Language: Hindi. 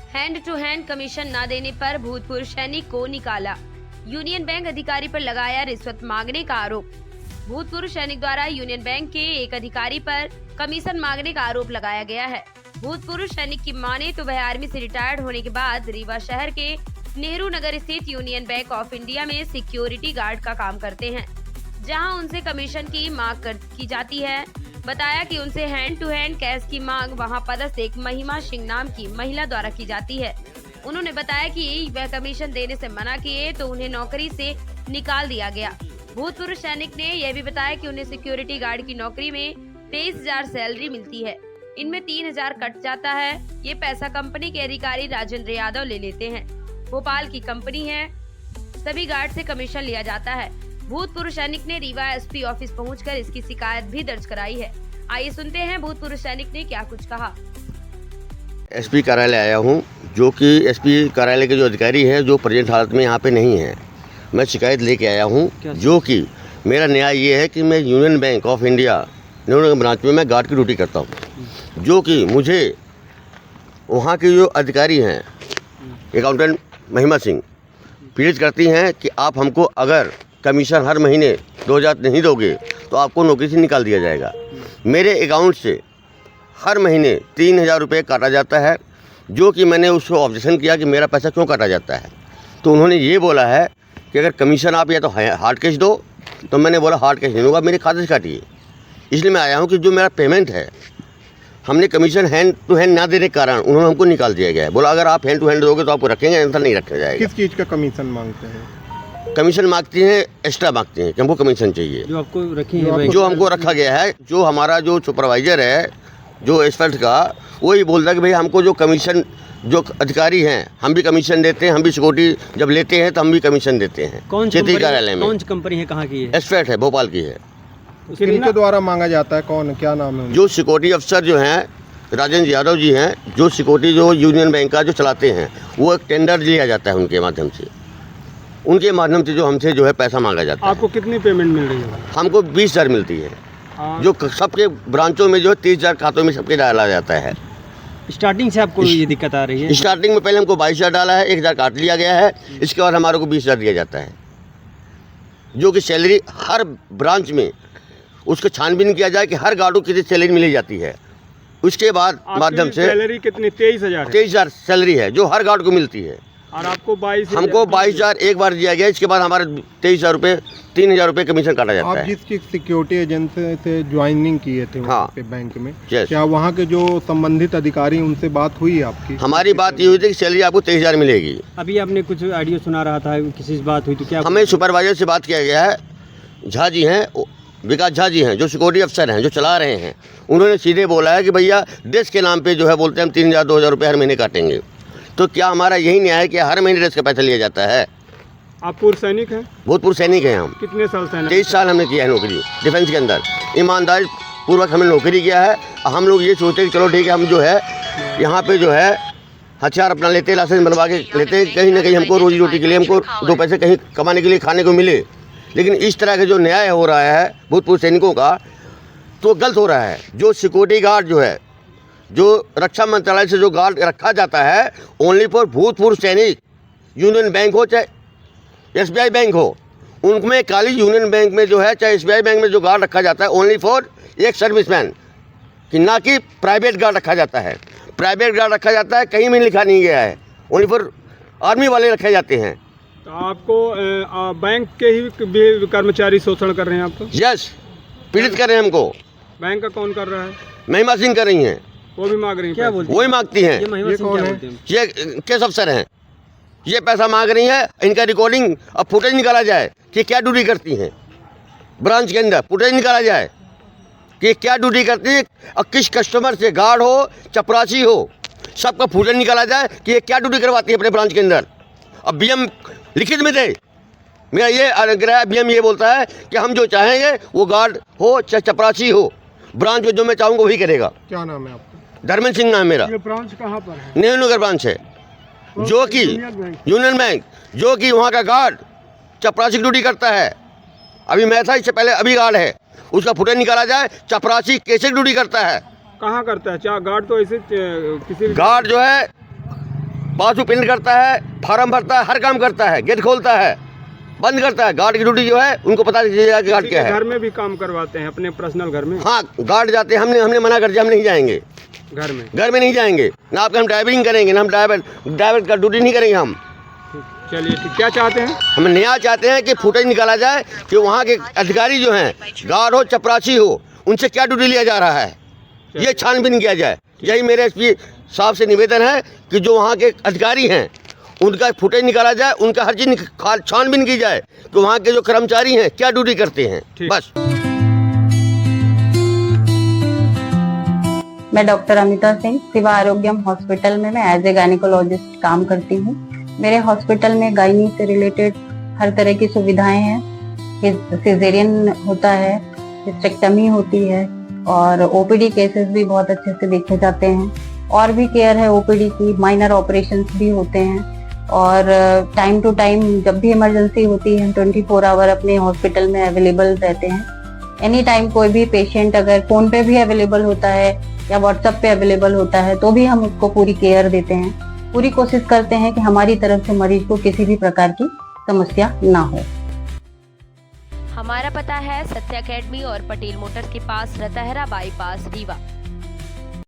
हैंड टू हैंड कमीशन न देने पर भूतपूर्व सैनिक को निकाला। यूनियन बैंक अधिकारी पर लगाया रिश्वत मांगने का आरोप। भूतपूर्व सैनिक द्वारा यूनियन बैंक के एक अधिकारी पर कमीशन मांगने का आरोप लगाया गया है। भूतपूर्व सैनिक की माने तो वह आर्मी से रिटायर्ड होने के बाद रीवा शहर के नेहरू नगर स्थित यूनियन बैंक ऑफ इंडिया में सिक्योरिटी गार्ड का काम करते हैं, जहां उनसे कमीशन की मांग की जाती है। बताया कि उनसे हैंड टू हैंड कैश की मांग वहां पदस्थ एक महिमा सिंह नाम की महिला द्वारा की जाती है। उन्होंने बताया कि वह कमीशन देने से मना किए तो उन्हें नौकरी से निकाल दिया गया। भूतपूर्व सैनिक ने यह भी बताया कि उन्हें सिक्योरिटी गार्ड की नौकरी में 23,000 सैलरी मिलती है, इनमें 3,000 कट जाता है। ये पैसा कंपनी के अधिकारी राजेंद्र यादव ले लेते हैं। भोपाल की कंपनी है, सभी गार्ड से कमीशन लिया जाता है। भूतपूर्व सैनिक ने रीवा एसपी ऑफिस पहुंचकर इसकी शिकायत भी दर्ज कराई है। आइए सुनते हैं भूतपूर्व सैनिक ने क्या कुछ कहा। एसपी कार्यालय आया हूं, जो कि एसपी कार्यालय के जो अधिकारी हैं जो प्रेजेंट हालत में यहाँ पे नहीं हैं। मैं शिकायत लेके आया हूं, जो कि मेरा न्याय ये है कि मैं union bank of India Nehru Nagar branch में मैं गार्ड की ड्यूटी करता हूं, जो कि मुझे वहाँ के जो अधिकारी हैं अकाउंटेंट महिमा सिंह पीड़ित करती हैं कि आप हमको अगर कमीशन हर महीने 2,000 नहीं दोगे तो आपको नौकरी से निकाल दिया जाएगा। मेरे अकाउंट से हर महीने 3,000 रुपये काटा जाता है, जो कि मैंने उसको ऑब्जेक्शन किया कि मेरा पैसा क्यों काटा जाता है। तो उन्होंने ये बोला है कि अगर कमीशन आप या तो हार्ड कैश दो, तो मैंने बोला हार्ड कैश नहीं होगा, मेरे खाते से काटिए। इसलिए मैं आया हूँ कि जो मेरा पेमेंट है, हमने कमीशन हैंड टू हैंड ना देने के कारण उन्होंने हमको निकाल दिया गया है। बोला अगर आप हैंड टू हैंड दोगे तो आपको रखेंगे, ऐसा नहीं रखा जाएगा। किस चीज़ का कमीशन मांगते हैं? कमीशन मांगती हैं, एक्स्ट्रा मांगती हैं कि हमको कमीशन चाहिए। जो आपको रखी है, जो हमको रखा गया है, जो हमारा जो सुपरवाइजर है जो एक्सपर्ट का, वही बोलता है कि भाई हमको जो कमीशन, जो अधिकारी हैं हम भी कमीशन देते हैं, हम भी सिक्योरिटी जब लेते हैं तो हम भी कमीशन देते हैं। कौन क्षेत्रीय कार्यालय में कौन सी कंपनी है, कहाँ की है? एक्सपर्ट है, भोपाल की है। किनके द्वारा मांगा जाता है? कौन, क्या नाम है उनका? जो सिक्योरिटी अफसर जो हैं राजेंद्र यादव जी हैं, जो सिक्योरिटी जो यूनियन बैंक का जो चलाते हैं, वो एक टेंडर लिया जाता है उनके माध्यम से, उनके माध्यम से जो हमसे जो है पैसा मांगा जाता है। आपको कितनी पेमेंट मिल रही है? हमको 20,000 मिलती है, जो सबके ब्रांचों में जो है 30,000 खातों में सबके डाला जाता है। स्टार्टिंग से आपको ये दिक्कत आ रही है? स्टार्टिंग में पहले हमको 22,000 डाला है, 1,000 काट लिया गया है, इसके बाद हमारे को 20,000 दिया जाता है, जो कि सैलरी हर ब्रांच में उसको छानबीन किया जाए कि हर गार्ड को कितनी सैलरी मिली जाती है। उसके बाद माध्यम से सैलरी कितनी? 23,000। 23,000 सैलरी है जो हर गार्ड को मिलती है। और आपको 22? हमको 22,000 एक बार दिया गया, इसके बाद हमारे 23,000 रुपये, 3,000 रुपये कमीशन काटा जाता आप है। जिस सिक्योरिटी एजेंसी से ज्वाइनिंग किए थे वहाँ हाँ। पे बैंक में, Yes। क्या वहाँ के जो संबंधित अधिकारी उनसे बात हुई आपकी? हमारी बात ये हुई थी कि सैलरी आपको 23,000 मिलेगी। अभी आपने कुछ ऑडियो सुना रहा था, किसी से बात हुई तो क्या? हमें सुपरवाइजर से बात किया गया है, झा जी हैं, विकास झा जी हैं, जो सिक्योरिटी अफसर हैं जो चला रहे हैं। उन्होंने सीधे बोला है कि भैया ड्रेस के नाम पे जो है बोलते हैं हम 3,000 2,000 रुपये हर महीने काटेंगे। तो क्या हमारा यही न्याय है कि हर महीने ड्रेस का पैसा लिया जाता है? आप पूर्व सैनिक हैं? भूतपूर्व सैनिक हैं हम। कितने साल सैनिक? 23 साल हमने किया है नौकरी डिफेंस के अंदर। ईमानदारी पूर्वक हमने नौकरी किया है। हम लोग ये सोचते हैं कि चलो ठीक है, हम जो है यहाँ पे जो है हथियार अपना लेते हैं, लाइसेंस बनवा के लेते हैं, कहीं ना कहीं हमको रोजी रोटी के लिए, हमको 2 पैसे कहीं कमाने के लिए खाने को मिले। लेकिन इस तरह का जो न्याय हो रहा है भूतपूर्व सैनिकों का, तो गलत हो रहा है। जो सिक्योरिटी गार्ड जो है, जो रक्षा मंत्रालय से जो गार्ड रखा जाता है, ओनली फॉर भूतपूर्व सैनिक, यूनियन बैंक हो चाहे SBI बैंक हो, उनमें खाली यूनियन बैंक में जो है चाहे SBI बैंक में जो गार्ड रखा जाता है ओनली फॉर एक सर्विसमैन, कि ना कि प्राइवेट गार्ड रखा जाता है। प्राइवेट गार्ड रखा जाता है कहीं में लिखा नहीं गया है, ओनली फॉर आर्मी वाले रखे जाते हैं। तो आपको बैंक के ही भी कर्मचारी शोषण कर रहे हैं आपको? यस, पीड़ित कर रहे हैं हमको। बैंक का कौन कर रहा है? महिमा सिंह कर रही हैं, वो भी मांग रही है? क्या बोलते वही मांगती हैं। ये महिमा ये सिंह कौन क्या है? बोलते हैं? ये केस अफसर हैं, ये पैसा मांग रही हैं। इनका रिकॉर्डिंग अब फुटेज निकाला जाए कि क्या ड्यूटी करती हैं ब्रांच के अंदर, फुटेज निकाला जाए कि क्या ड्यूटी करती है, और किस कस्टमर से, गार्ड हो चपरासी हो, सबका फुटेज निकाला जाए कि ये क्या ड्यूटी करवाती है अपने ब्रांच के अंदर। अब BM लिखित में दे। मेरा ये आग्रह है, BM ये बोलता है कि हम जो चाहेंगे वो गार्ड हो चाहे चपरासी हो, ब्रांच में जो मैं चाहूँगा वही करेगा। क्या नाम है आपका? धर्मेंद्र सिंह नाम है मेरा। ये ब्रांच कहाँ पर है? नेहरू नगर ब्रांच है, जो कि यूनियन बैंक, जो कि वहाँ का गार्ड चपरासी की ड्यूटी करता है। अभी मैं था, इससे पहले अभी गार्ड है, उसका फुटेज निकाला जाए, चपरासी कैसे ड्यूटी करता है। कहाँ करता है? गार्ड तो ऐसे किसी गार्ड जो है पासबुक प्रिंट करता है, फार्म भरता है, हर काम करता है, गेट खोलता है, बंद करता है। गार्ड की ड्यूटी जो है उनको पता नहीं चलेगा कि गार्ड क्या है। घर में भी काम करवाते हैं अपने पर्सनल घर में? हाँ, गार्ड जाते हैं, हमने मना कर दिया, हम नहीं जाएंगे घर में नहीं जाएंगे ना। आपके हम ड्राइविंग करेंगे ना, हम ड्राइवर का ड्यूटी नहीं करेंगे हम। चलिए ठीक, क्या चाहते हैं? हम न्याय चाहते हैं कि फुटेज निकाला जाए कि वहाँ के अधिकारी जो हैं, गार्ड हो चपरासी हो, उनसे क्या ड्यूटी लिया जा रहा है, ये छानबीन किया जाए। यही मेरे एसपी साहब से निवेदन है कि जो वहाँ के अधिकारी हैं उनका फुटेज निकाला जाए, उनका हर चीज छानबीन की जाए कि वहाँ के जो कर्मचारी हैं क्या ड्यूटी करते हैं। बस। मैं डॉक्टर अमिता सिंह सिवा आरोग्यम हॉस्पिटल में मैं एज ए गायनिकोलॉजिस्ट काम करती हूँ। मेरे हॉस्पिटल में गायनी से रिलेटेड हर तरह की सुविधाएं हैं। सिजेरियन होता है, हिस्टेक्टमी होती है और ओपीडी केसेस भी बहुत अच्छे से देखे जाते हैं। और भी केयर है ओपीडी की, माइनर ऑपरेशंस भी होते हैं और टाइम टू टाइम जब भी इमरजेंसी होती है 24 आवर अपने हॉस्पिटल में अवेलेबल रहते हैं। एनी टाइम कोई भी पेशेंट अगर फोन पे भी अवेलेबल होता है या व्हाट्सएप पे अवेलेबल होता है तो भी हम उसको पूरी केयर देते हैं। पूरी कोशिश करते हैं कि हमारी तरफ से मरीज को किसी भी प्रकार की समस्या ना हो। हमारा पता है सत्य अकेडमी और पटेल मोटर्स के पास रतहरा बाईपास रीवा।